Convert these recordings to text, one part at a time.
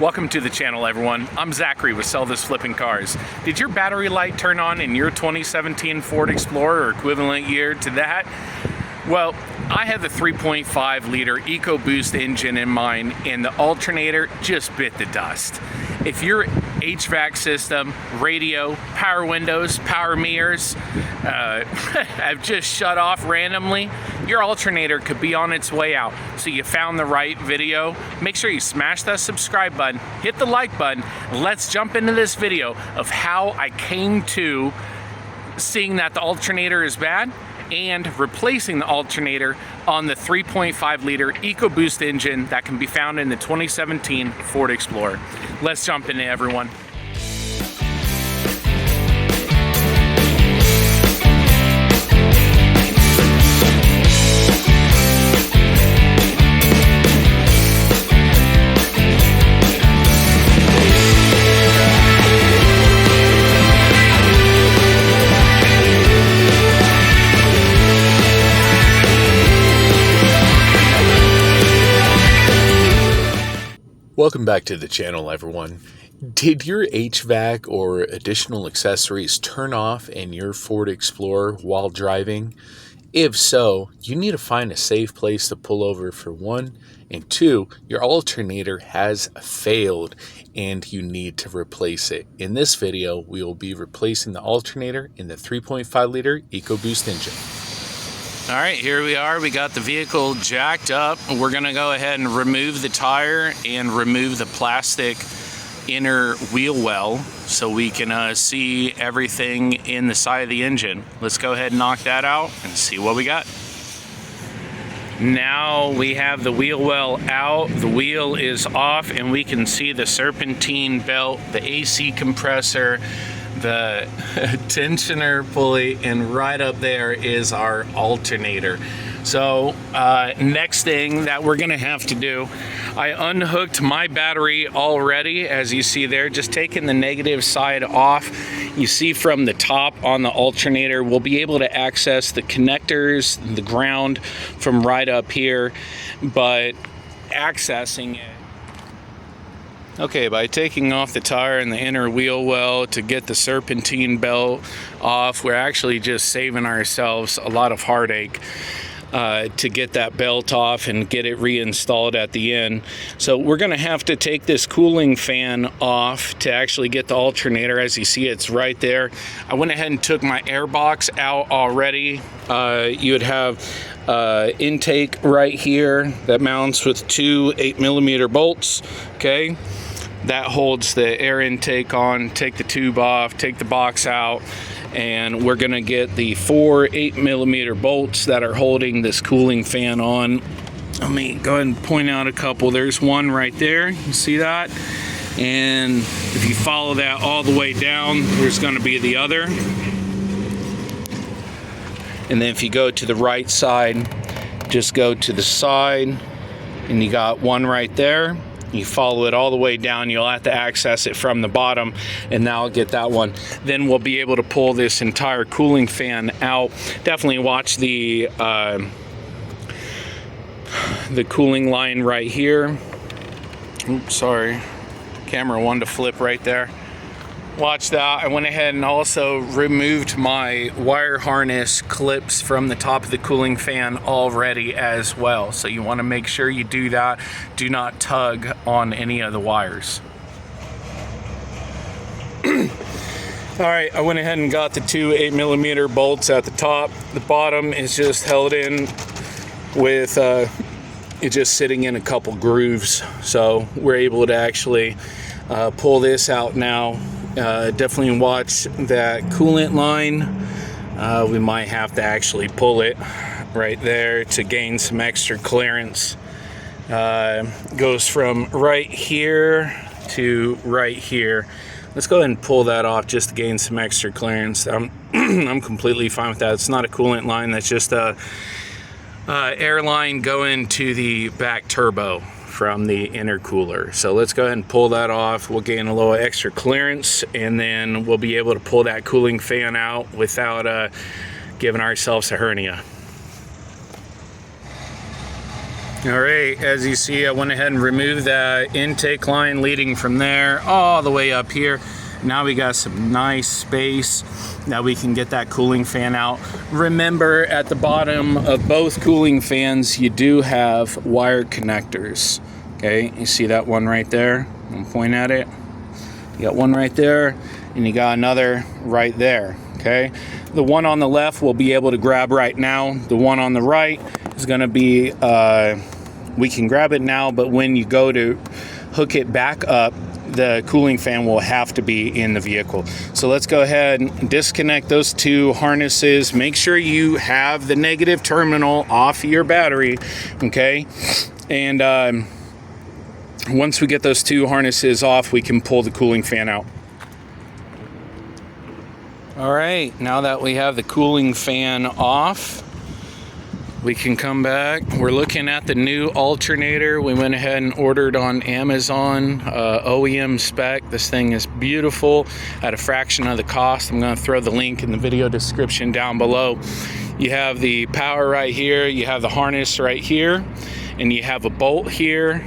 Welcome to the channel, everyone. I'm Zachary with Sell This Flipping Cars. Did your battery light turn on in your 2017 Ford Explorer or equivalent year to that? Well, I have the 3.5 liter EcoBoost engine in mine, and the alternator just bit the dust. If your HVAC system, radio, power windows, power mirrors have just shut off randomly, your alternator could be on its way out. So you found the right video. Make sure you smash that subscribe button, hit the like button, and let's jump into this video of how I came to seeing that the alternator is bad and replacing the alternator on the 3.5 liter EcoBoost engine that can be found in the 2017 Ford Explorer. Let's jump into it, everyone. Welcome back to the channel, everyone. Did your HVAC or additional accessories turn off in your Ford Explorer while driving? If so, you need to find a safe place to pull over for one, and two, your alternator has failed and you need to replace it. In this video, we will be replacing the alternator in the 3.5 liter EcoBoost engine. All right, here we are. We got the vehicle jacked up. We're gonna go ahead and remove the tire and remove the plastic inner wheel well so we can see everything in the side of the engine. Let's go ahead and knock that out and see what we got. Now we have the wheel well out, the wheel is off, and we can see the serpentine belt, the AC compressor, the tensioner pulley, and right up there is our alternator. So next thing that we're gonna have to do, I unhooked my battery already, as you see there, just taking the negative side off. You see from the top on the alternator, we'll be able to access the connectors, the ground from right up here, but accessing it, okay, by taking off the tire and the inner wheel well to get the serpentine belt off, we're actually just saving ourselves a lot of heartache to get that belt off and get it reinstalled at the end. So we're gonna have to take this cooling fan off to actually get the alternator. As you see, it's right there. I went ahead and took my air box out already. You would have intake right here that mounts with two 8mm bolts, okay? That holds the air intake on. Take the tube off, take the box out, and we're gonna get the four 8mm bolts that are holding this cooling fan on. Let me go ahead and point out a couple. There's one right there, you see that? And if you follow that all the way down, there's gonna be the other. And then if you go to the right side, just go to the side, and you got one right there. You follow it all the way down, you'll have to access it from the bottom, and now I'll get that one. Then we'll be able to pull this entire cooling fan out. Definitely watch the cooling line right here. Oops, sorry, camera wanted to flip right there. Watch that. I went ahead and also removed my wire harness clips from the top of the cooling fan already as well. So you want to make sure you do that. Do not tug on any of the wires. All right, I went ahead and got the two 8mm bolts at the top. The bottom is just held in with it just sitting in a couple grooves. So we're able to actually pull this out now. Definitely watch that coolant line. We might have to actually pull it right there to gain some extra clearance. Goes from right here to right here. Let's go ahead and pull that off just to gain some extra clearance. I'm completely fine with that. It's not a coolant line, that's just a air line going to the back turbo from the intercooler. So let's go ahead and pull that off. We'll gain a little extra clearance, and then we'll be able to pull that cooling fan out without giving ourselves a hernia. All right, as you see, I went ahead and removed that intake line leading from there all the way up here. Now we got some nice space that we can get that cooling fan out. Remember, at the bottom of both cooling fans, you do have wire connectors. Okay, you see that one right there? I'm pointing at it. You got one right there, and you got another right there. Okay, the one on the left we'll be able to grab right now. The one on the right is going to be, we can grab it now, but when you go to hook it back up, the cooling fan will have to be in the vehicle. So let's go ahead and disconnect those two harnesses. Make sure you have the negative terminal off your battery, okay? And once we get those two harnesses off, we can pull the cooling fan out. All right, now that we have the cooling fan off, we can come back. We're looking at the new alternator. We went ahead and ordered on Amazon, OEM spec. This thing is beautiful at a fraction of the cost. I'm gonna throw the link in the video description down below. You have the power right here, you have the harness right here, and you have a bolt here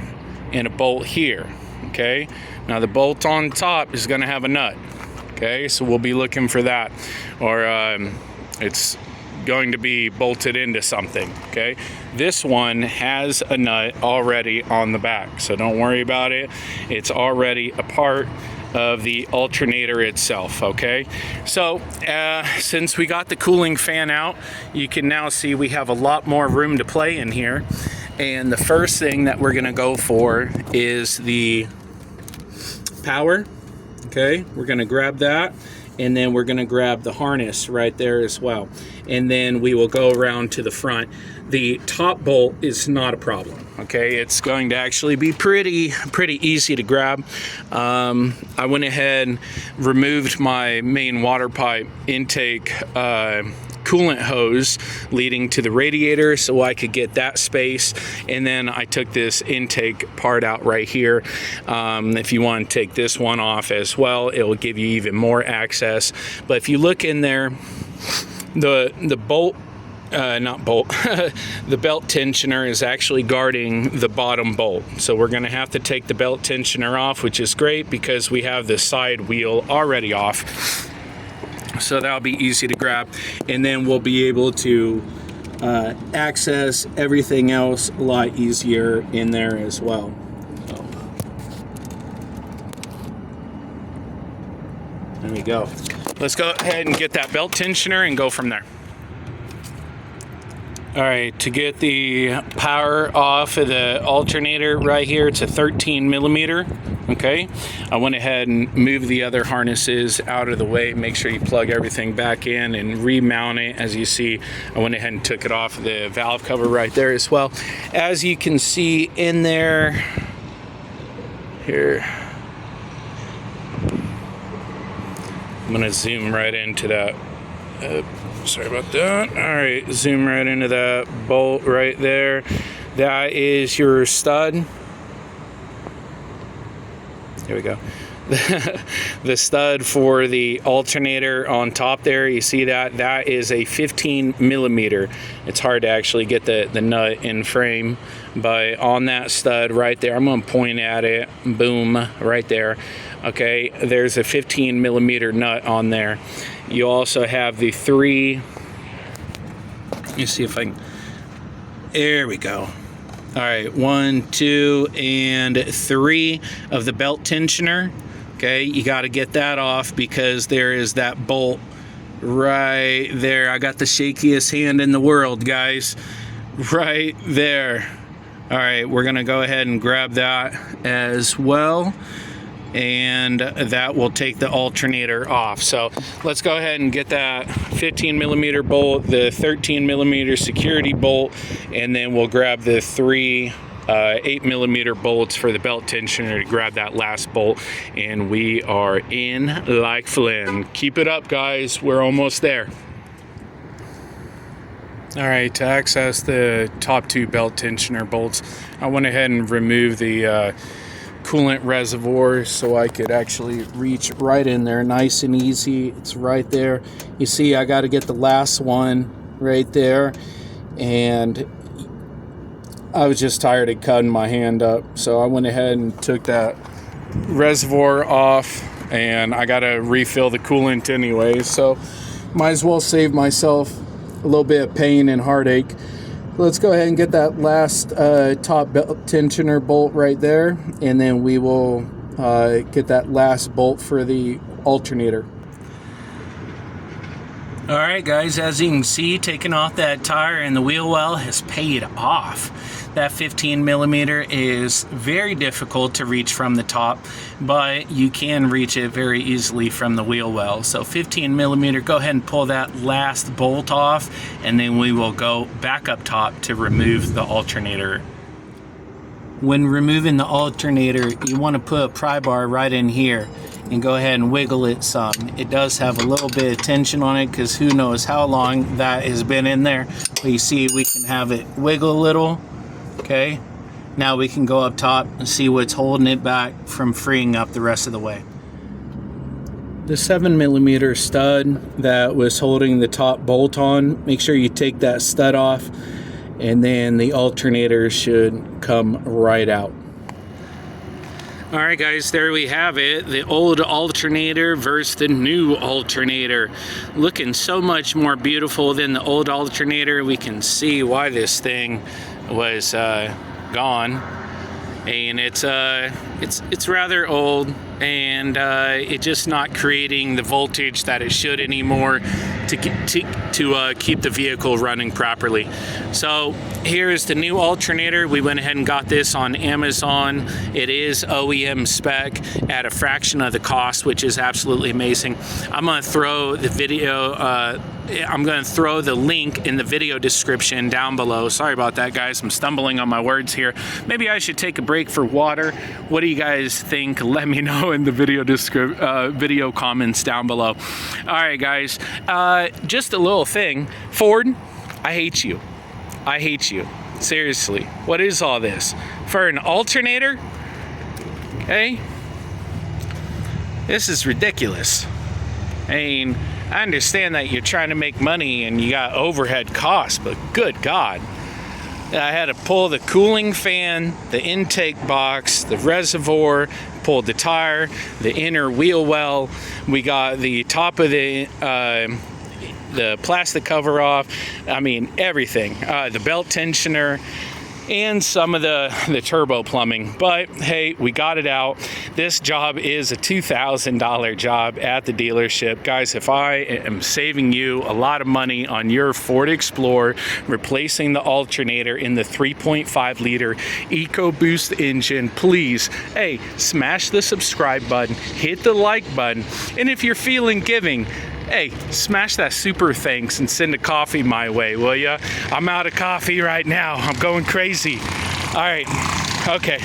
and a bolt here, okay? Now the bolt on top is gonna have a nut. Okay, so we'll be looking for that, or it's going to be bolted into something. Okay, this one has a nut already on the back, so don't worry about it. It's already a part of the alternator itself. Okay, so since we got the cooling fan out, you can now see we have a lot more room to play in here. And the first thing that we're gonna go for is the power. Okay, we're going to grab that, and then we're going to grab the harness right there as well, and then we will go around to the front. The top bolt is not a problem. Okay, it's going to actually be pretty easy to grab. I went ahead and removed my main water pipe intake coolant hose leading to the radiator so I could get that space, and then I took this intake part out right here. If you want to take this one off as well, it will give you even more access. But if you look in there, the bolt the belt tensioner is actually guarding the bottom bolt, so we're going to have to take the belt tensioner off, which is great because we have the side wheel already off. So that'll be easy to grab, and then we'll be able to access everything else a lot easier in there as well. So, there we go. Let's go ahead and get that belt tensioner and go from there. All right, to get the power off of the alternator right here, it's a 13 millimeter. Okay, I went ahead and moved the other harnesses out of the way. Make sure you plug everything back in and remount it. As you see, I went ahead and took it off the valve cover right there as well. As you can see in there, here, I'm gonna zoom right into that. Sorry about that. All right, zoom right into that bolt right there. That is your stud. There we go. The stud for the alternator on top there, you see that? That is a 15 millimeter. It's hard to actually get the nut in frame, but on that stud right there, I'm gonna point at it, boom, right there. Okay, there's a 15 millimeter nut on there. You also have the three, let me see if I can, there we go. All right, 1, 2, and 3 of the belt tensioner. Okay, you got to get that off because there is that bolt right there. I got the shakiest hand in the world, guys. Right there. All right, we're gonna go ahead and grab that as well, and that will take the alternator off. So let's go ahead and get that 15 millimeter bolt, the 13 millimeter security bolt, and then we'll grab the 3 8 millimeter bolts for the belt tensioner to grab that last bolt, and we are in like Flynn. Keep it up, guys, we're almost there. All right, to access the top 2 belt tensioner bolts, I went ahead and removed the coolant reservoir so I could actually reach right in there nice and easy. It's right there. You see, I got to get the last one right there, and I was just tired of cutting my hand up, so I went ahead and took that reservoir off, and I gotta refill the coolant anyway, so might as well save myself a little bit of pain and heartache. Let's go ahead and get that last top belt tensioner bolt right there, and then we will get that last bolt for the alternator. Alright guys, as you can see, taking off that tire and the wheel well has paid off. That 15 millimeter is very difficult to reach from the top, but you can reach it very easily from the wheel well. So 15 millimeter, go ahead and pull that last bolt off, and then we will go back up top to remove the alternator. When removing the alternator, you want to put a pry bar right in here and go ahead and wiggle it some. It does have a little bit of tension on it because who knows how long that has been in there. But you see, we can have it wiggle a little. Okay, now we can go up top and see what's holding it back from freeing up the rest of the way. The 7 millimeter stud that was holding the top bolt on, make sure you take that stud off, and then the alternator should come right out. Alright guys, there we have it. The old alternator versus the new alternator. Looking so much more beautiful than the old alternator. We can see why this thing was gone. And it's rather old, and it's just not creating the voltage that it should anymore to keep the vehicle running properly. So here's the new alternator. We went ahead and got this on Amazon. It is OEM spec at a fraction of the cost, which is absolutely amazing. I'm going to throw the video I'm going to throw the link in the video description down below. Sorry about that, guys. I'm stumbling on my words here. Maybe I should take a break for water. What do you guys think? Let me know in the video comments down below. All right, guys. Just a little thing. Ford, I hate you. I hate you. Seriously. What is all this? For an alternator? Okay? This is ridiculous. I mean, I understand that you're trying to make money and you got overhead costs, but good God. I had to pull the cooling fan, the intake box, the reservoir, pulled the tire, the inner wheel well. We got the top of the plastic cover off. I mean, everything. The belt tensioner, and some of the turbo plumbing. But hey, we got it out. This job is a $2,000 job at the dealership. Guys, if I am saving you a lot of money on your Ford Explorer, replacing the alternator in the 3.5 liter EcoBoost engine, please, hey, smash the subscribe button, hit the like button, and if you're feeling giving, hey, smash that super thanks and send a coffee my way, will ya? I'm out of coffee right now. I'm going crazy. All right, okay.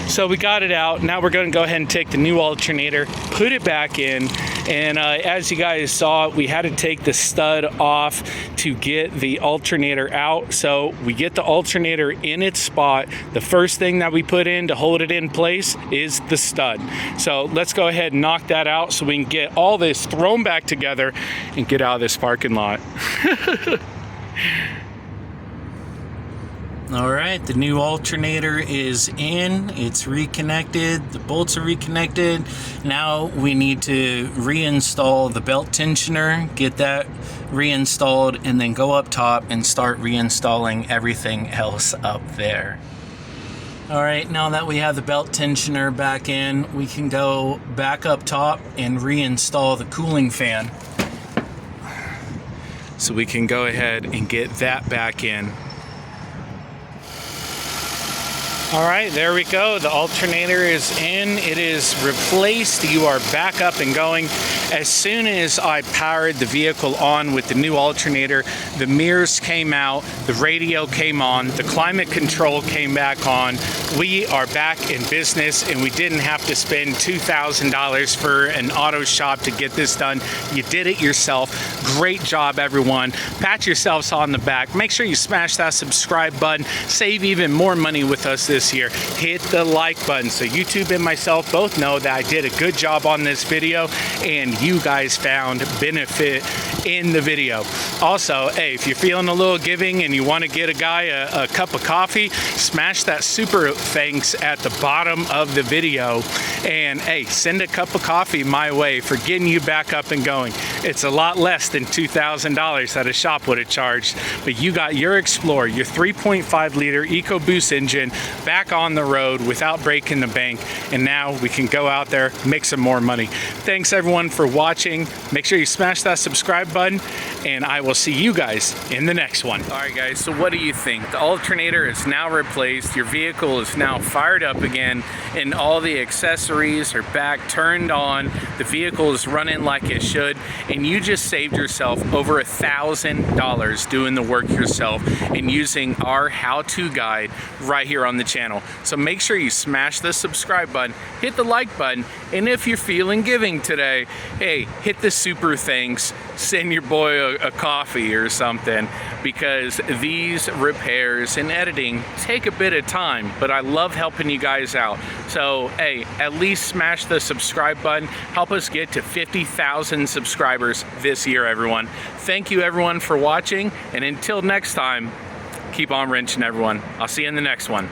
So we got it out. Now we're going to go ahead and take the new alternator, put it back in, and as you guys saw, we had to take the stud off to get the alternator out. So we get the alternator in its spot. The first thing that we put in to hold it in place is the stud. So let's go ahead and knock that out so we can get all this thrown back together and get out of this parking lot. All right, the new alternator is in. It's reconnected. The bolts are reconnected. Now we need to reinstall the belt tensioner, get that reinstalled, and then go up top and start reinstalling everything else up there. All right, now that we have the belt tensioner back in, we can go back up top and reinstall the cooling fan. So we can go ahead and get that back in. All right, there we go. The alternator is in. It is replaced. You are back up and going. As soon as I powered the vehicle on with the new alternator, the mirrors came out, the radio came on, the climate control came back on. We are back in business, and we didn't have to spend $2,000 for an auto shop to get this done. You did it yourself. Great job, everyone. Pat yourselves on the back. Make sure you smash that subscribe button. Save even more money with us this year. Hit the like button so YouTube and myself both know that I did a good job on this video and you guys found benefit in the video. Also, hey, if you're feeling a little giving and you want to get a guy a cup of coffee, smash that super thanks at the bottom of the video, and hey, send a cup of coffee my way for getting you back up and going. It's a lot less than $2,000 that a shop would have charged, but you got your Explorer, your 3.5 liter EcoBoost engine back on the road without breaking the bank, and now we can go out there, make some more money. Thanks everyone for watching. Make sure you smash that subscribe button, and I will see you guys in the next one. All right guys, so what do you think? The alternator is now replaced, your vehicle is now fired up again, and all the accessories are back turned on, the vehicle is running like it should, and you just saved yourself over $1,000 doing the work yourself and using our how-to guide right here on the channel. So make sure you smash the subscribe button, hit the like button, and if you're feeling giving today, hey, hit the super thanks, send your boy a coffee or something, because these repairs and editing take a bit of time, but I love helping you guys out. So hey, at least smash the subscribe button, help us get to 50,000 subscribers this year, everyone. Thank you everyone for watching, and until next time, keep on wrenching everyone. I'll see you in the next one.